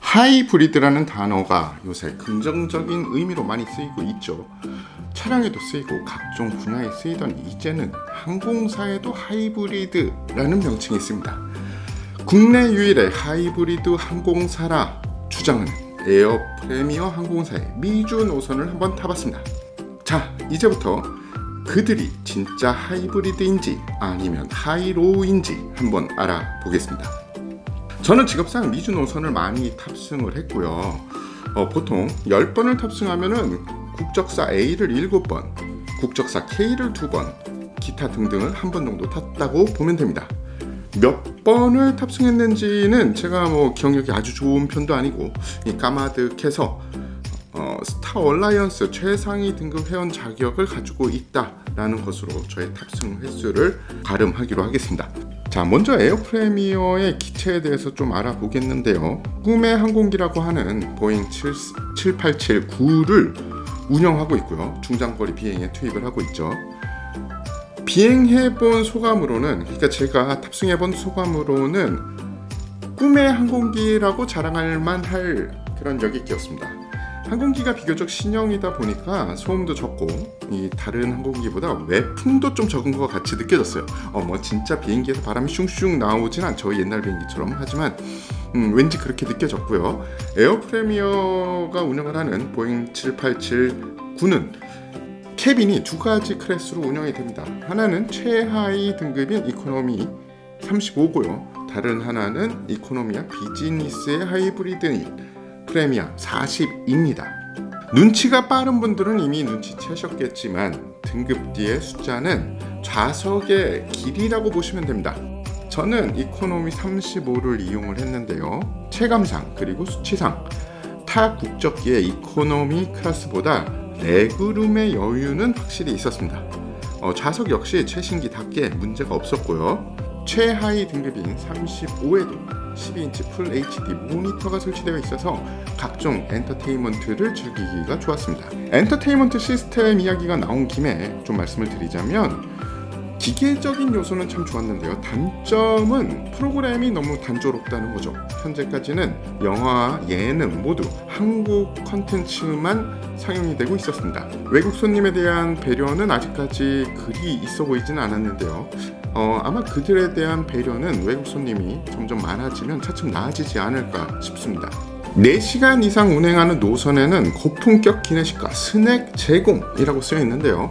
하이브리드라는 단어가 요새 긍정적인 의미로 많이 쓰이고 있죠. 차량에도 쓰이고 각종 분야에 쓰이던 이제는 항공사에도 하이브리드라는 명칭이 있습니다. 국내 유일의 하이브리드 항공사라 주장하는 에어 프리미어 항공사의 미주 노선을 한번 타봤습니다. 자, 이제부터 그들이 진짜 하이브리드인지 아니면 하이로우인지 한번 알아보겠습니다. 저는 직업상 미주 노선을 많이 탑승을 했고요. 보통 10번을 탑승하면은 국적사 A를 7번, 국적사 K를 2번, 기타 등등을 한 번 정도 탔다고 보면 됩니다. 몇 번을 탑승했는지는 제가 기억력이 아주 좋은 편도 아니고 까마득해서 스타 얼라이언스 최상위 등급 회원 자격을 가지고 있다라는 것으로 저의 탑승 횟수를 가름하기로 하겠습니다. 자, 먼저 에어 프리미어의 기체에 대해서 좀 알아보겠는데요. 꿈의 항공기라고 하는 보잉 787-9를 운영하고 있고요. 중장거리 비행에 투입을 하고 있죠. 비행해본 소감으로는, 그러니까 제가 탑승해본 소감으로는 꿈의 항공기라고 자랑할 만할 그런 여객기였습니다. 항공기가 비교적 신형이다 보니까 소음도 적고 이 다른 항공기보다 외풍도 좀 적은 것 같이 느껴졌어요. 진짜 비행기에서 바람이 슝슝 나오진 않죠, 옛날 비행기처럼. 하지만 왠지 그렇게 느껴졌고요. 에어 프리미어가 운영을 하는 보잉 787-9는 캐빈이 두 가지 클래스로 운영이 됩니다. 하나는 최하위 등급인 이코노미 35고요. 다른 하나는 이코노미와 비즈니스의 하이브리드인 프리미어 40입니다. 눈치가 빠른 분들은 이미 눈치채셨겠지만 등급 뒤의 숫자는 좌석의 길이라고 보시면 됩니다. 저는 이코노미 35를 이용을 했는데요. 체감상 그리고 수치상 타 국적기의 이코노미 클래스보다 레그룸의 여유는 확실히 있었습니다. 좌석 역시 최신기답게 문제가 없었고요. 최하위 등급인 35에도 12인치 풀 HD 모니터가 설치되어 있어서 각종 엔터테인먼트를 즐기기가 좋았습니다. 엔터테인먼트 시스템 이야기가 나온 김에 좀 말씀을 드리자면 기계적인 요소는 참 좋았는데요. 단점은 프로그램이 너무 단조롭다는 거죠. 현재까지는 영화와 예능 모두 한국 컨텐츠만 상영이 되고 있었습니다. 외국 손님에 대한 배려는 아직까지 그리 있어 보이지는 않았는데요. 아마 그들에 대한 배려는 외국 손님이 점점 많아지면 차츰 나아지지 않을까 싶습니다. 4시간 이상 운행하는 노선에는 고품격 기내식과 스낵 제공이라고 쓰여 있는데요.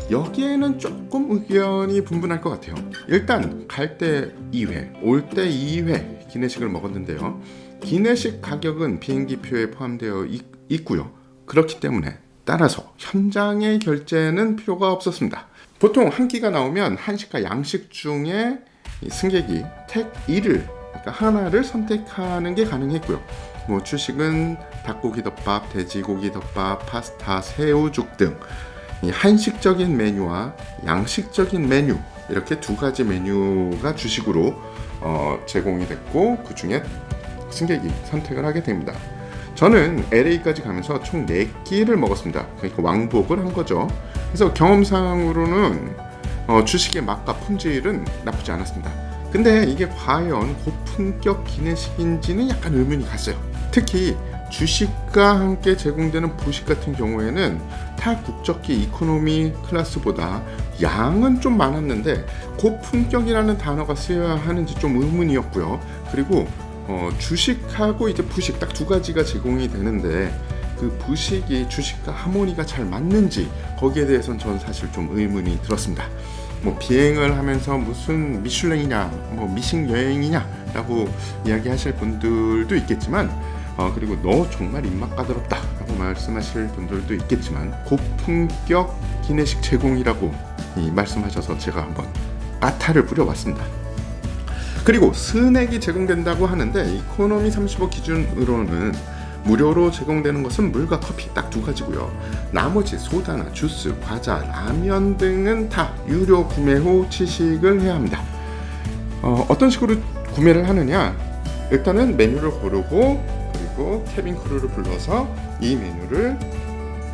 여기에는 조금 의견이 분분할 것 같아요. 일단 갈 때 2회, 올 때 2회 기내식을 먹었는데요. 기내식 가격은 비행기표에 포함되어 있고요. 그렇기 때문에 따라서 현장의 결제는 필요가 없었습니다. 보통 한 끼가 나오면 한식과 양식 중에 승객이 택 1을, 그러니까 하나를 선택하는 게 가능했고요. 주식은 닭고기 덮밥, 돼지고기 덮밥, 파스타, 새우죽 등 이 한식적인 메뉴와 양식적인 메뉴, 이렇게 두 가지 메뉴가 주식으로 제공이 됐고 그 중에 승객이 선택을 하게 됩니다. 저는 LA까지 가면서 총 4끼를 먹었습니다. 그러니까 왕복을 한 거죠. 그래서 경험상으로는 주식의 맛과 품질은 나쁘지 않았습니다. 근데 이게 과연 고품격 기내식인지는 약간 의문이 갔어요. 특히 주식과 함께 제공되는 부식 같은 경우에는 타 국적기 이코노미 클래스보다 양은 좀 많았는데 고품격이라는 단어가 쓰여야 하는지 좀 의문이었고요. 그리고 주식하고 이제 부식 딱 두 가지가 제공이 되는데 그 부식이 주식과 하모니가 잘 맞는지 거기에 대해서는 저는 사실 좀 의문이 들었습니다. 비행을 하면서 무슨 미슐랭이냐, 미식 여행이냐 라고 이야기하실 분들도 있겠지만 그리고 너 정말 입맛 까다롭다 라고 말씀하실 분들도 있겠지만 고품격 기내식 제공이라고 말씀하셔서 제가 한번 까타를 뿌려봤습니다. 그리고 스낵이 제공된다고 하는데 이코노미 35 기준으로는 무료로 제공되는 것은 물과 커피 딱 두 가지고요. 나머지 소다나 주스, 과자, 라면 등은 다 유료 구매 후 취식을 해야 합니다. 어떤 식으로 구매를 하느냐? 일단은 메뉴를 고르고 그리고 캐빈 크루를 불러서 이 메뉴를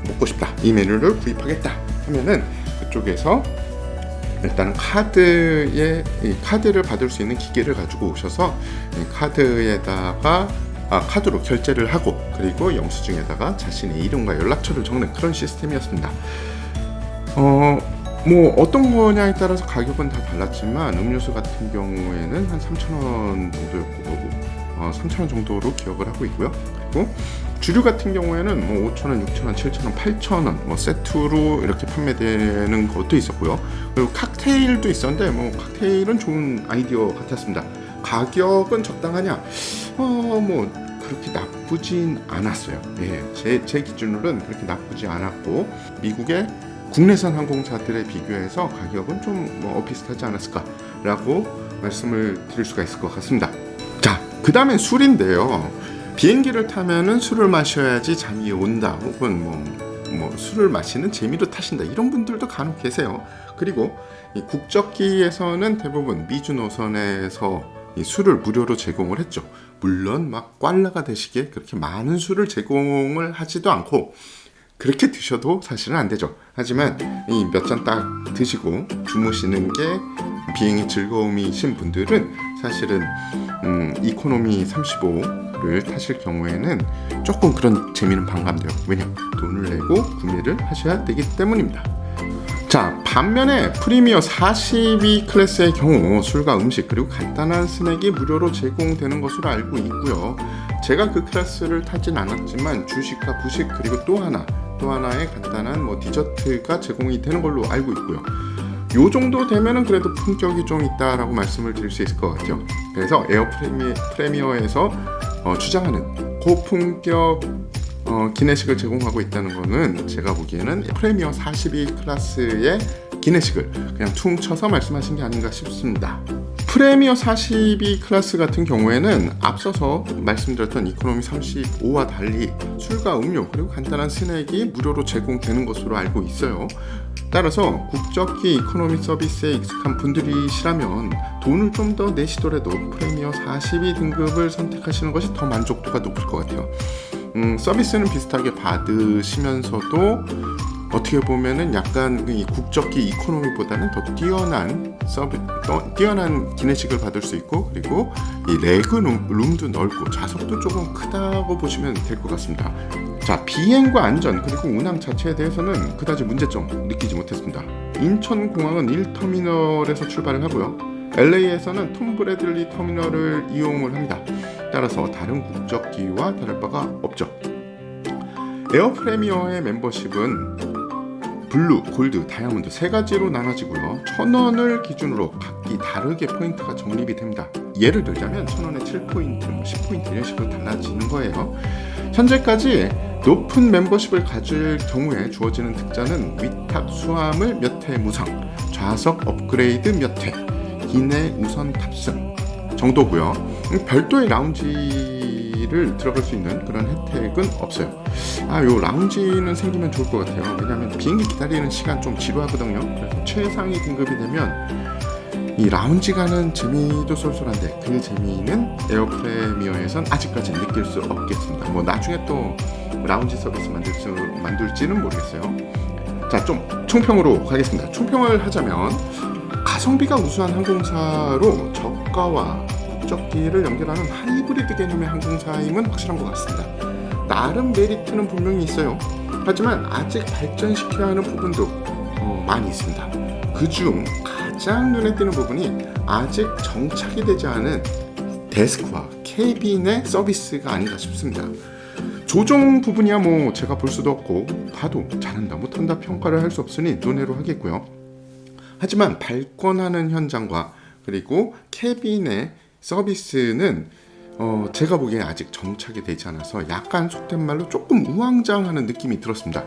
먹고 싶다, 이 메뉴를 구입하겠다 하면은 그쪽에서 일단 카드를 받을 수 있는 기계를 가지고 오셔서 이 카드에다가 카드로 결제를 하고 그리고 영수증에다가 자신의 이름과 연락처를 적는 그런 시스템이었습니다. 뭐 어떤 거냐에 따라서 가격은 다 달랐지만 음료수 같은 경우에는 한 3,000원 정도였고 3,000원 정도로 기억을 하고 있고요. 그리고 주류 같은 경우에는 뭐 5,000원, 6,000원, 7,000원, 8,000원 뭐 세트로 이렇게 판매되는 것도 있었고요. 그리고 칵테일도 있었는데 뭐 칵테일은 좋은 아이디어 같았습니다. 가격은 적당하냐? 뭐 그렇게 나쁘진 않았어요. 예, 제 기준으로는 그렇게 나쁘지 않았고 미국의 국내선 항공사들에 비교해서 가격은 좀 뭐 비슷하지 않았을까라고 말씀을 드릴 수가 있을 것 같습니다. 자, 그 다음엔 술인데요. 비행기를 타면은 술을 마셔야지 잠이 온다, 혹은 뭐 술을 마시는 재미로 타신다, 이런 분들도 간혹 계세요. 그리고 이 국적기에서는 대부분 미주 노선에서 이 술을 무료로 제공을 했죠. 물론 막 꽐라가 되시게 그렇게 많은 술을 제공을 하지도 않고 그렇게 드셔도 사실은 안 되죠. 하지만 이 몇 잔 딱 드시고 주무시는 게 비행이 즐거움이신 분들은 사실은 이코노미 35를 타실 경우에는 조금 그런 재미는 반감돼요. 왜냐면 돈을 내고 구매를 하셔야 되기 때문입니다. 자, 반면에 프리미어 42 클래스의 경우 술과 음식 그리고 간단한 스낵이 무료로 제공되는 것으로 알고 있고요. 제가 그 클래스를 타진 않았지만 주식과 부식 그리고 또 하나의 간단한 뭐 디저트가 제공이 되는 걸로 알고 있고요. 요 정도 되면은 그래도 품격이 좀 있다라고 말씀을 드릴 수 있을 것 같아요. 그래서 에어 프리미어에서 주장하는 고품격 기내식을 제공하고 있다는 거는 제가 보기에는 프리미어 42 클래스의 기내식을 그냥 퉁 쳐서 말씀하신 게 아닌가 싶습니다. 프리미어 42 클래스 같은 경우에는 앞서서 말씀드렸던 이코노미 35와 달리 술과 음료 그리고 간단한 스낵이 무료로 제공되는 것으로 알고 있어요. 따라서 국적기 이코노미 서비스에 익숙한 분들이시라면 돈을 좀 더 내시더라도 프리미어 42 등급을 선택하시는 것이 더 만족도가 높을 것 같아요. 서비스는 비슷하게 받으시면서도 어떻게 보면은 약간 이 국적기 이코노미보다는 더 뛰어난 기내식을 받을 수 있고, 그리고 이 레그룸도 넓고 좌석도 조금 크다고 보시면 될 것 같습니다. 자, 비행과 안전 그리고 운항 자체에 대해서는 그다지 문제점 느끼지 못했습니다. 인천공항은 1터미널에서 출발을 하고요. LA에서는 톰 브래들리 터미널을 이용을 합니다. 따라서 다른 국적기와 다를 바가 없죠. 에어 프리미어의 멤버십은 블루, 골드, 다이아몬드 세 가지로 나눠지고요. 1,000원을 기준으로 각기 다르게 포인트가 적립이 됩니다. 예를 들자면 1,000원에 7포인트, 10포인트 이런 식으로 달라지는 거예요. 현재까지 높은 멤버십을 가질 경우에 주어지는 특자는 위탁 수화물 몇 회 무상, 좌석 업그레이드 몇 회, 기내 우선 탑승 정도고요. 별도의 라운지를 들어갈 수 있는 그런 혜택은 없어요. 요 라운지는 생기면 좋을 것 같아요. 왜냐하면 비행기 기다리는 시간 좀 지루하거든요. 그래서 최상위 등급이 되면 이 라운지 가는 재미도 쏠쏠한데 그 재미는 에어 프리미어에선 아직까지는 느낄 수 없겠습니다. 뭐 나중에 또 라운지 서비스 만들지는 모르겠어요. 자, 좀 총평으로 가겠습니다. 총평을 하자면 가성비가 우수한 항공사로 저가와 국적기를 연결하는 하이브리드 개념의 항공사임은 확실한 것 같습니다. 나름 메리트는 분명히 있어요. 하지만 아직 발전시켜야 하는 부분도 많이 있습니다. 그중 가장 눈에 띄는 부분이 아직 정착이 되지 않은 데스크와 캐빈의 서비스가 아닌가 싶습니다. 조종 부분이야 뭐 제가 볼 수도 없고 봐도 잘한다 못한다 평가를 할 수 없으니 논외로 하겠고요. 하지만 발권하는 현장과 그리고 캐빈의 서비스는 제가 보기에 아직 정착이 되지 않아서 약간 속된 말로 조금 우왕좌왕하는 느낌이 들었습니다.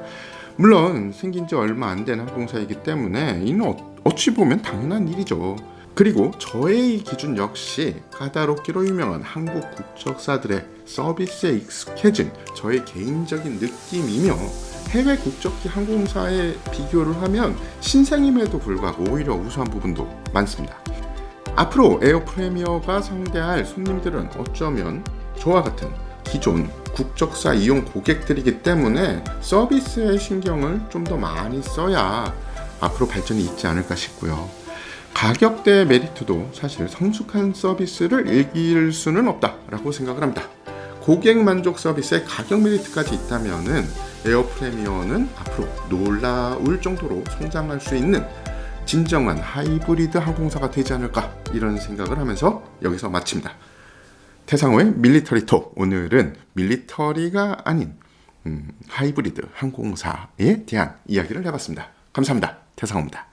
물론 생긴 지 얼마 안 된 항공사이기 때문에 이는 어찌 보면 당연한 일이죠. 그리고 저의 기준 역시 까다롭기로 유명한 한국 국적사들의 서비스에 익숙해진 저의 개인적인 느낌이며 해외 국적기 항공사에 비교를 하면 신생임에도 불구하고 오히려 우수한 부분도 많습니다. 앞으로 에어 프리미어가 상대할 손님들은 어쩌면 저와 같은 기존 국적사 이용 고객들이기 때문에 서비스에 신경을 좀 더 많이 써야 앞으로 발전이 있지 않을까 싶고요. 가격대 메리트도 사실 성숙한 서비스를 이길 수는 없다라고 생각을 합니다. 고객 만족 서비스에 가격 메리트까지 있다면은 에어 프리미어는 앞으로 놀라울 정도로 성장할 수 있는 진정한 하이브리드 항공사가 되지 않을까, 이런 생각을 하면서 여기서 마칩니다. 태상호의 밀리터리 톡, 오늘은 밀리터리가 아닌 하이브리드 항공사에 대한 이야기를 해봤습니다. 감사합니다. 태상호입니다.